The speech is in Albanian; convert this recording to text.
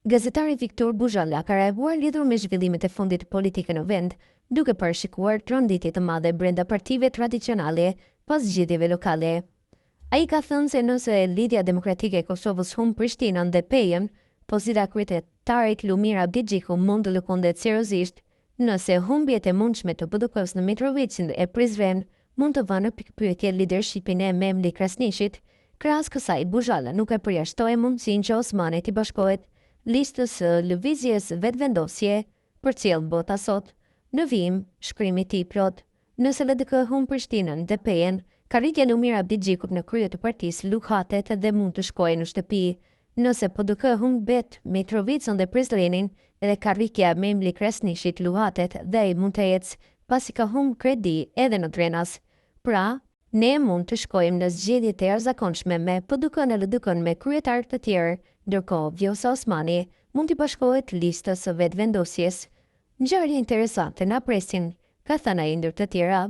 Gazetari Viktor Buzhalla ka reaguar lidhur me zhvillimet e fundit politike në vend, duke parashikuar tronditje të madhe brenda partive tradicionale pas zgjedhjeve lokale. Ai ka thënë se nëse Lidhja Demokratike e Kosovës humb Prishtinën dhe Pejën, po si da kryetarit Lumir Abdigjiku mund të lëkundet seriozisht, nëse humbjet e mundshme të PDK-s në Mitrovicën e Prizren mund të vënë në pikpyetje leadershipin e Memli Krasniqit. Krahas kësaj, Buzhalla nuk e përjashtoi mundësinë që Osmani të bashkohet listës së lëvizjes vetëvendosje për cilë bota sot. Në vijim, shkrimi i tij plot, nëse LDK humb Prishtinën dhe Pejën, ka rritja Lumir Abdigjikut në krye të partisë luhatet dhe mund të shkojë në shtëpi. Nëse PDK humbet Mitrovicën dhe Prizrenin, edhe ka rritja Memli Krasniqit luhatet dhe ai mund të ecë pasi ka humb kredi edhe në Drenas. Pra, ne mund të shkojmë në zgjedhje të jashtëzakonshme me PDK-n e LDK-n me kryetar të tjerë, ndërkohë Vjosa Osmani mund të bashkohet listës së vetëvendosjes. Ngjarje interesante na presin, ka thënë ai ndër të tjera.